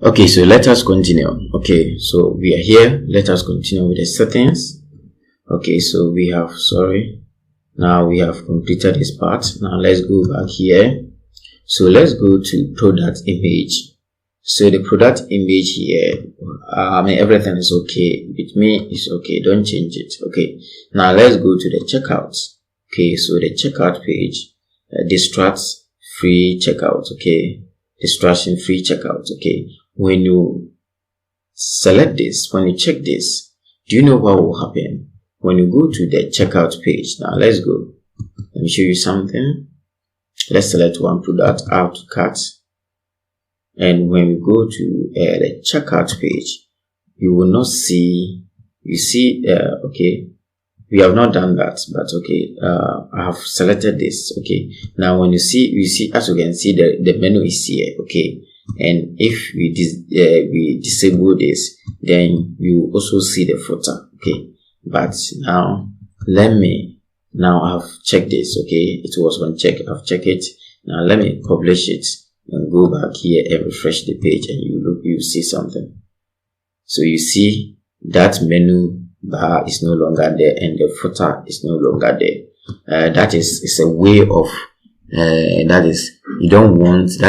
Okay, so let us continue. Okay, so we are here. Let us continue with the settings. Okay, so we have, now we have completed this part. Now let's go back here. So let's go to product image. So the product image here, everything is okay with me. It's okay, don't change it. Okay, now let's go to the checkout. Okay, so the checkout page, distracts free checkout. Okay, distraction free checkout. Okay, when you select this, when you check this, do you know what will happen when you go to the checkout page? Now let's go. Let me show you something. Let's select one product, add to cart, and when we go to the checkout page, you will not see, okay, we have not done that, but okay, I have selected this. Okay, now when you see, as you can see, the menu is here. Okay, and if we disable this, then you also see the footer. Okay, but now I've checked this. Okay, it was on check. I've checked it. Now let me publish it and go back here and refresh the page, and you see something. So you see that menu bar is no longer there, and the footer is no longer there. That is a way of that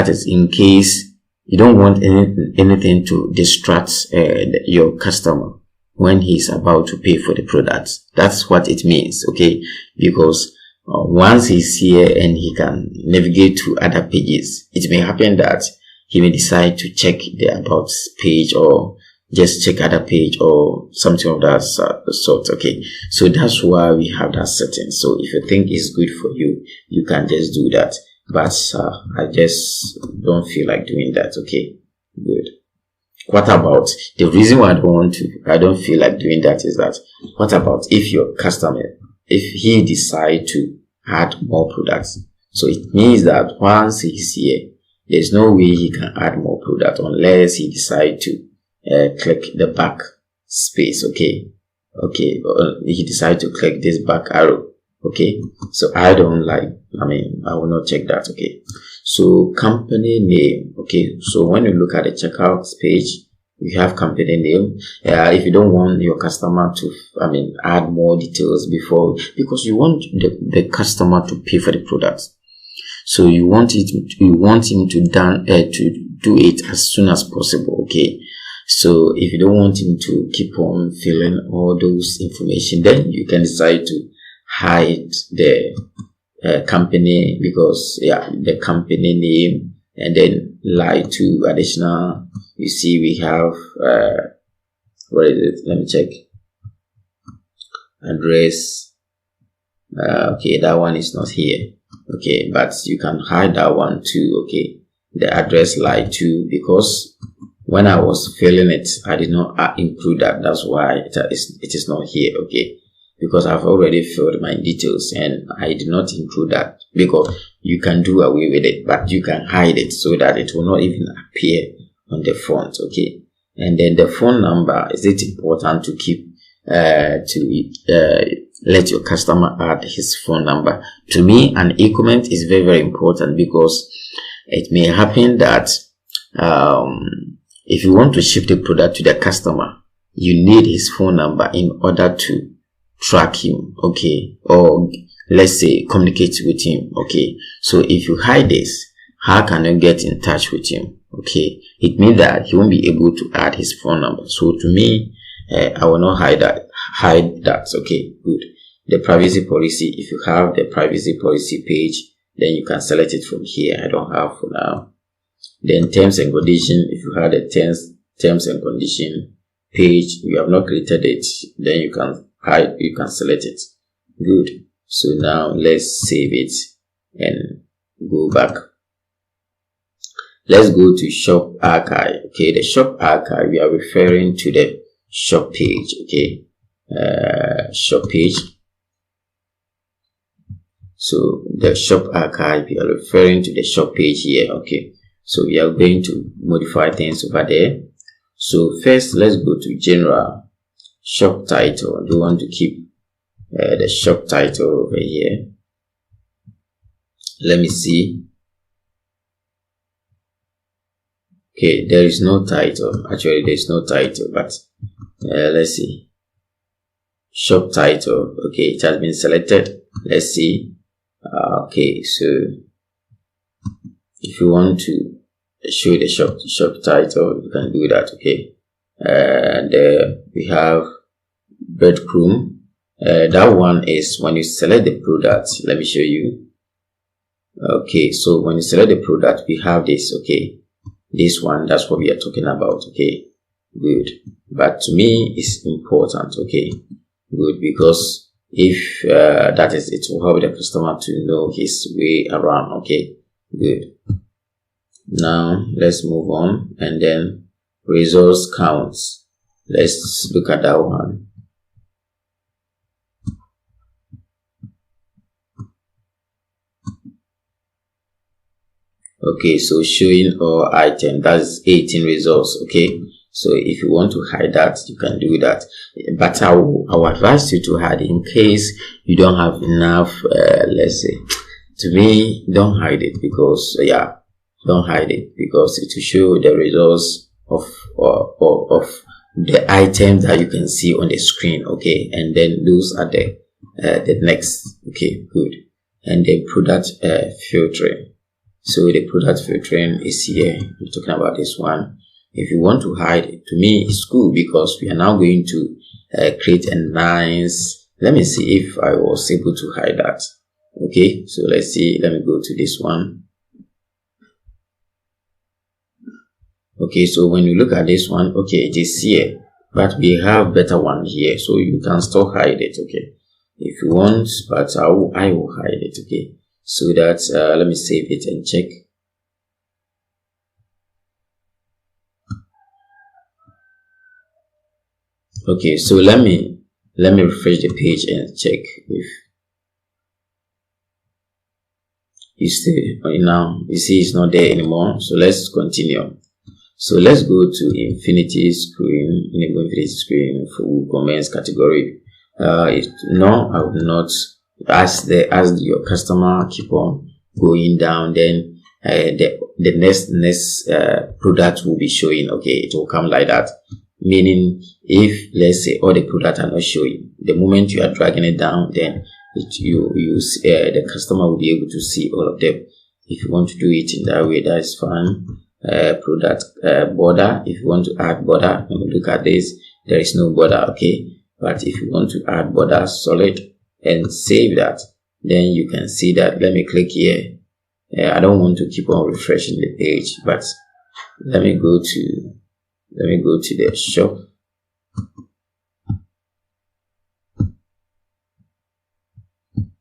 is in case you don't want anything to distract your customer when he's about to pay for the product. That's what it means. Okay, because once he's here and he can navigate to other pages, it may happen that he may decide to check the about page or just check other page or something of that sort. Okay, so that's why we have that setting. So if you think it's good for you, you can just do that, but I just don't feel like doing that. Okay, good. What about the reason why I don't feel like doing that is that, what about if your customer, if he decide to add more products? So it means that once he's here, there's no way he can add more product unless he decide to click the back space. Okay, he decide to click this back arrow. Okay, so I will not check that. Okay, so company name. Okay, so when you look at the checkout page, you have company name. If you don't want your customer to add more details before, because you want the customer to pay for the product, so you want him to do it as soon as possible. Okay, so if you don't want him to keep on filling all those information, then you can decide to hide the company, because the company name, and then lie to additional. You see, we have what is it? Let me check. Address. Okay, that one is not here. Okay, but you can hide that one too. Okay, the address lie to, because when I was filling it, I did not include that. That's why it is not here. Okay, because I've already filled my details and I did not include that, because you can do away with it, but you can hide it so that it will not even appear on the front. Okay, and then the phone number, is it important to keep let your customer add his phone number? To me, an e-comment is very, very important, because it may happen that if you want to ship the product to the customer, you need his phone number in order to track him. Okay, or let's say communicate with him. Okay, so if you hide this, how can you get in touch with him? Okay, it means that he won't be able to add his phone number. So to me, I will not hide that. Okay, good. The privacy policy, if you have the privacy policy page, then you can select it from here. I don't have for now. Then terms and condition, if you have the terms and condition page, you have not created it, then you can hide, you can select it. Good. So now let's save it and go back. Let's go to shop archive. Okay, the shop archive, we are referring to the shop page. Okay, shop page. So the shop archive, we are referring to the shop page here. Okay, so we are going to modify things over there. So first, let's go to general shop title. I do want to keep the shop title over here. Let me see. Okay, there is no title. Actually, there is no title, but let's see. Shop title. Okay, it has been selected. Let's see. Okay, so if you want to show the shop title, you can do that. Okay, and we have breadcrumb. That one is when you select the product. Let me show you. Okay, so when you select the product, we have this. Okay, this one, that's what we are talking about. Okay, good. But to me, it's important. Okay, good, because if that is, it will help the customer to know his way around. Okay, good. Now let's move on, and then results counts. Let's look at that one. Okay, so showing all item, that's 18 results. Okay, so if you want to hide that, you can do that, but I will advise you to hide in case you don't have enough. Let's say, to me, don't hide it, because don't hide it, because it will show the results of the items that you can see on the screen. Okay, and then those are the next. Okay, good. And the product filtering. So the product filtering is here. We're talking about this one. If you want to hide it, to me it's cool, because we are now going to create a nice. Let me see if I was able to hide that. Okay, so let's see. Let me go to this one. Okay, so when you look at this one, okay, it is here, but we have better one here, so you can still hide it. Okay, if you want, but I will hide it. Okay, so that let me save it and check. Okay, so let me refresh the page and check if it's still. Now you see it's not there anymore, so let's continue. So let's go to infinity screen, enable infinity screen for comments category. No, I will not. As your customer keep on going down, then the next product will be showing. Okay, it will come like that. Meaning, if let's say all the products are not showing, the moment you are dragging it down, then the customer will be able to see all of them. If you want to do it in that way, that is fine. Product border. If you want to add border, when you look at this, there is no border. Okay, but if you want to add border solid and save that, then you can see that. Let me click here. I don't want to keep on refreshing the page, but let me go to the shop.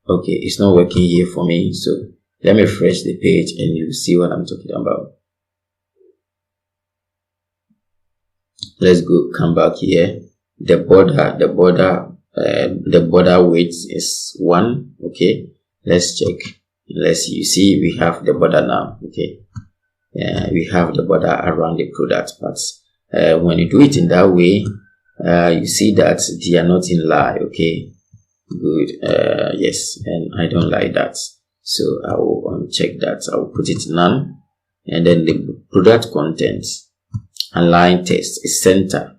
Okay, it's not working here for me, so let me refresh the page and you see what I'm talking about. Let's come back here. The border weight is 1. Okay, let's check. You see we have the border now. Okay, we have the border around the product, but when you do it in that way, you see that they are not in line. Okay, good. Yes, and I don't like that, so I will uncheck that. I will put it none, and then the product contents. Align text is center.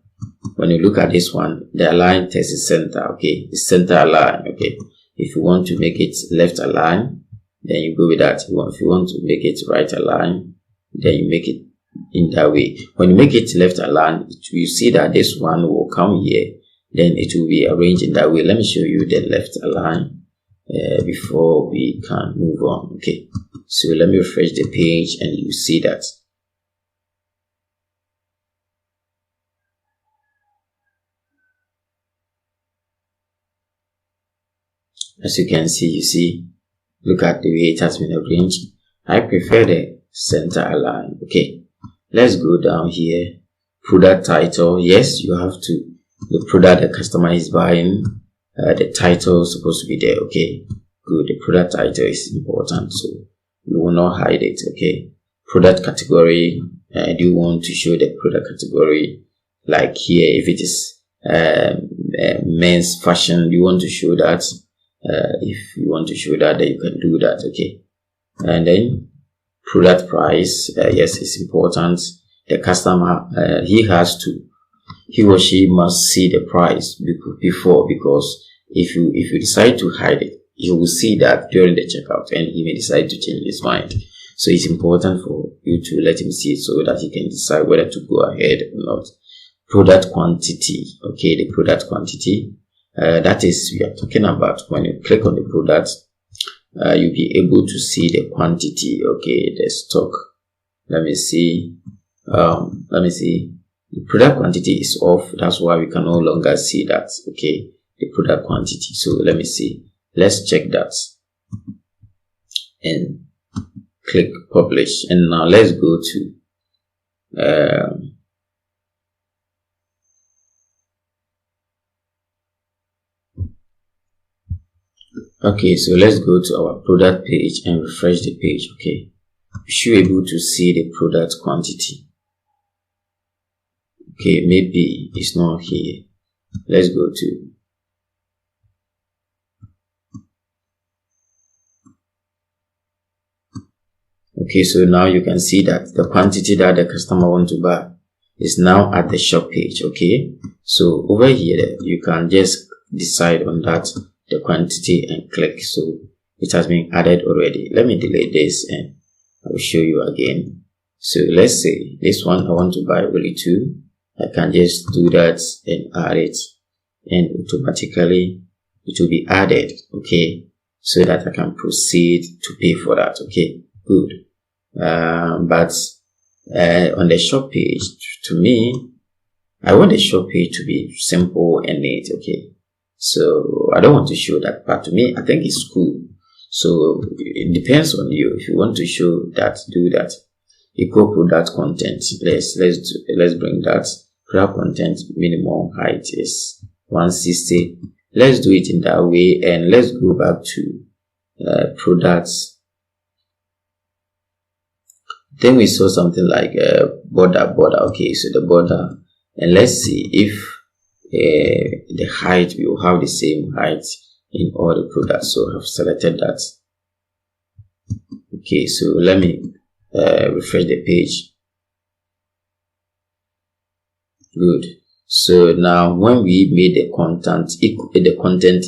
When you look at this one, the align text is center. Okay, it's center align. Okay, if you want to make it left align, then you go with that. If you want to make it right align, then you make it in that way. When you make it left align, you see that this one will come here, then it will be arranged in that way. Let me show you the left align before we can move on. Okay, so let me refresh the page and you see that. As you can see, look at the way it has been arranged. I prefer the center align. Okay, let's go down here. Product title. Yes, you have to. The product the customer is buying, the title is supposed to be there. Okay, good. The product title is important, so you will not hide it. Okay, product category. Do you want to show the product category? Like here, if it is men's fashion, you want to show that. If you want to show that, then you can do that. Okay, and then product price. Yes, it's important. the customer, he or she must see the price before, because if you decide to hide it, you will see that during the checkout, and he may decide to change his mind. So it's important for you to let him see it so that he can decide whether to go ahead or not. Product quantity. Okay, the product quantity. That is, we are talking about when you click on the product, you'll be able to see the quantity. Okay, the stock. Let me see. The product quantity is off. That's why we can no longer see that. Okay, the product quantity. So let me see. Let's check that and click publish. And now let's go to okay, so let's go to our product page and refresh the page. Okay, you should be able to see the product quantity. Okay, maybe it's not here. Let's go to okay, so now you can see that the quantity that the customer wants to buy is now at the shop page. Okay, so over here you can just decide on that, the quantity, and click. So it has been added already. Let me delete this and I will show you again. So let's say this one I want to buy only 2. I can just do that and add it, and automatically it will be added. Okay, so that I can proceed to pay for that. Okay, good. But on the shop page, to me, I want the shop page to be simple and neat. Okay, so I don't want to show that, but to me, I think it's cool. So it depends on you. If you want to show that, do that. Equal product content. Let's bring that. Product content minimum height is 160. Let's do it in that way, and let's go back to products. Then we saw something like border. Okay, so the border, and let's see if the height, we will have the same height in all the products. So I've selected that. Okay, so let me refresh the page. Good. So now when we made the content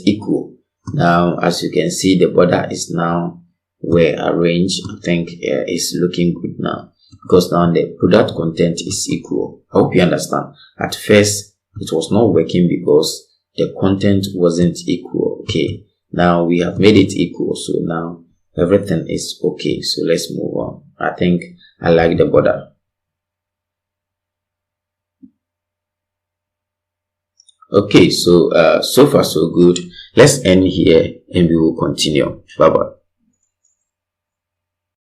equal, now as you can see, the border is now well arranged. I think it's looking good now, because now the product content is equal. I hope you understand. At first it was not working because the content wasn't equal. Okay, now we have made it equal, so now everything is okay. So let's move on. I think I like the border. Okay, so so far so good. Let's end here and we will continue. Bye bye.